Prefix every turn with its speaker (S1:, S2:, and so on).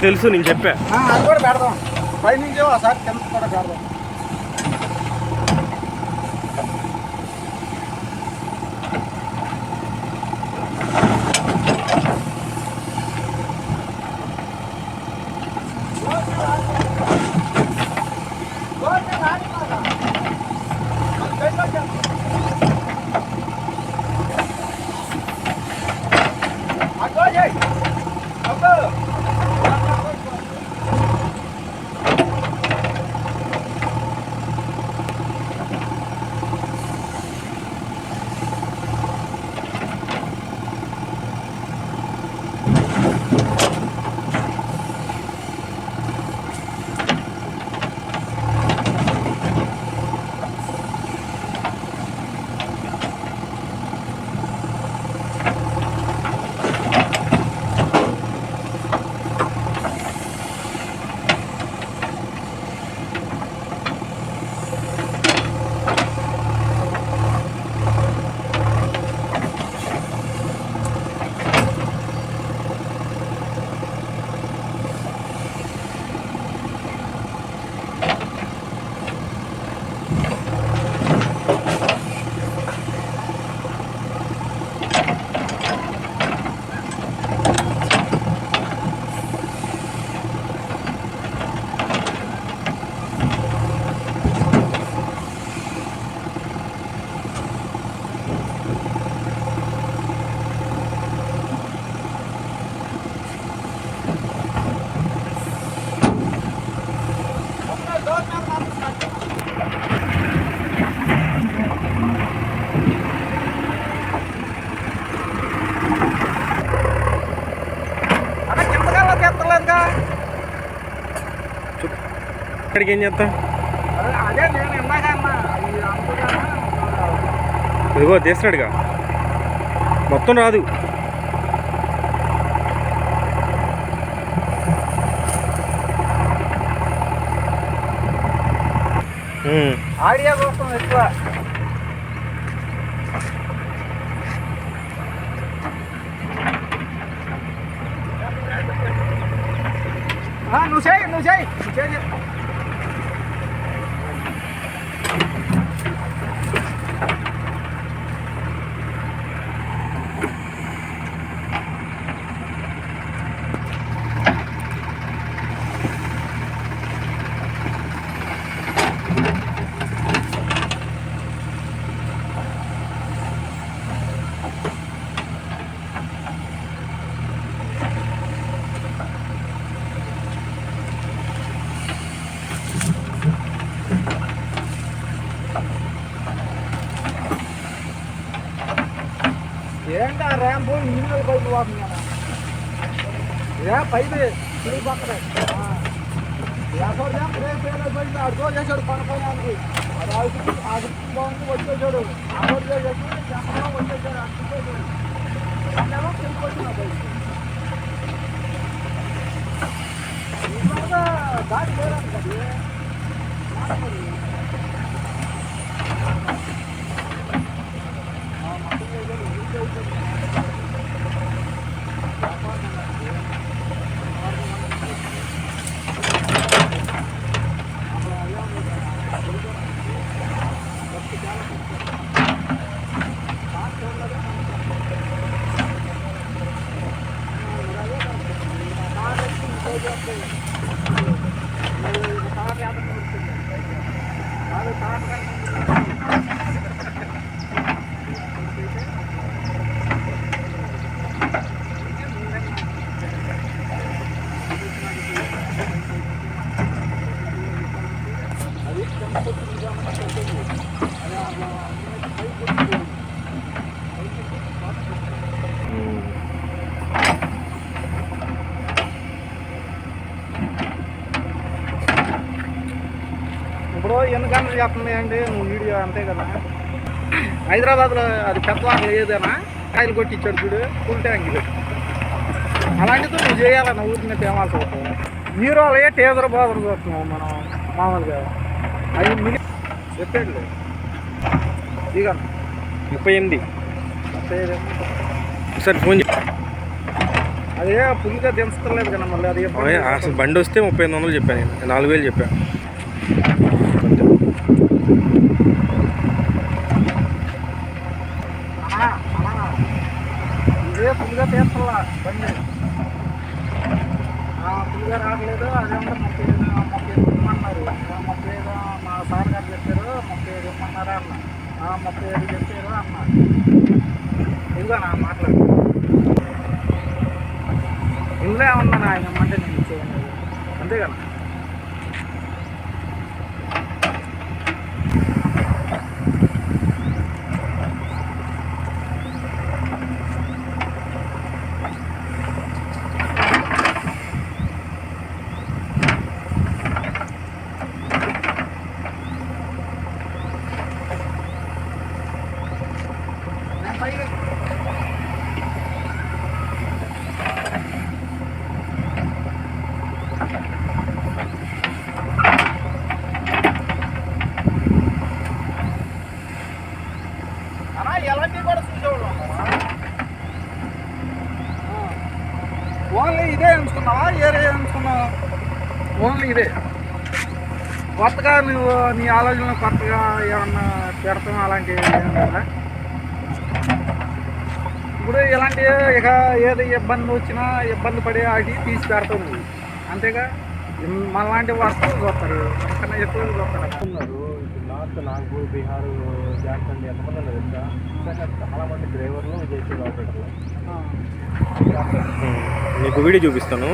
S1: తెలుసు, నేను చెప్పా.
S2: అది కూడా పెడదాం, పైనుంచి ఒకసారి కింద కూడా పెడదాం.
S1: ఇక్కడికి ఏం చేస్తాం?
S2: అదే నేను ఇందాక అన్నా,
S1: ఇదిగో చేస్తున్నాడుగా, మొత్తం రాదు.
S2: ఆడియో కోసం ఎక్కువ. నువ్వు చేయి ఏంటి ఆ ర్యాంపు ఇంజిన్ పైపు పోతుంది కదా, పైపు తిరిగి పక్కనే పోయింది. అడుగో చేశాడు కొనపోయానికి, అది అది బాగుంది వచ్చేసాడు, అమౌంట్ చేసేసి చెప్పడం వచ్చేసాడు, అట్టుకోసాడు తిరిగిపోతున్నా పైపు దాటి లేదండి అది. ఇప్పుడు ఎన్ని గంటలు చెప్తుంది అండి నువ్వు వీడియో అంతే కదా. హైదరాబాద్లో అది పెద్ద వాటలు ఏదైనా కాయలు కొట్టించాడు చూడు ఫుల్ ట్యాంక్, అలాంటిది నువ్వు చేయాలన్న ఊరిని తేమాల్సి అవుతుంది. హీరోలే టేజర్ బాధలు చూస్తున్నావు మనం మామూలుగా. అవి మిగి చెప్పాడు ఇక
S1: 38 సరే ఫోన్
S2: అదే ఫుల్గా దించలేదు కదా మళ్ళీ అది
S1: అసలు బండి వస్తే 3500 చెప్పాను నేను 4000 చెప్పాను.
S2: ఇదే ఫుల్గా తీసుకోవాలా బండి ఫుల్గా రావట్లేదు. అదేమో 35 ఇమ్మన్నారు. 35 మా సార్ గారు చెప్పారు 35 ఇమ్మన్నారా అన్న. 35 చెప్పారు అన్న. ఇదిగా నా మాట్లాడు ఇందులో ఏమన్నా ఆయన ఇమ్మంటే నేను ఇచ్చేయండి అంతే కదా. ఎలాంటివి కూడా చూసేవాళ్ళం ఓన్లీ ఇదే ఎంచుకున్నావా ఏరే ఎంచుకున్నావా? ఓన్లీ ఇదే కొత్తగా నువ్వు నీ ఆలోచనలో కొత్తగా ఏమన్నా పెడతాం అలాంటివి ఏమన్నా? ఇప్పుడు ఇలాంటి ఇక ఏది ఇబ్బంది వచ్చినా ఇబ్బంది పడే వాటి తీసి పెడతావు నువ్వు అంతేగా. మనలాంటి వస్తువులు చూస్తారు అంతకన్నా ఎక్కువ చూస్తారు.
S3: నార్త్ నాగపూర్ బీహార్ జార్ఖండ్ ఎంతమంది ఉన్నారు తెలుసా? చాలా మంది డ్రైవర్లు జేసీ ఆపరేటర్లు.
S1: నీకు వీడియో చూపిస్తాను.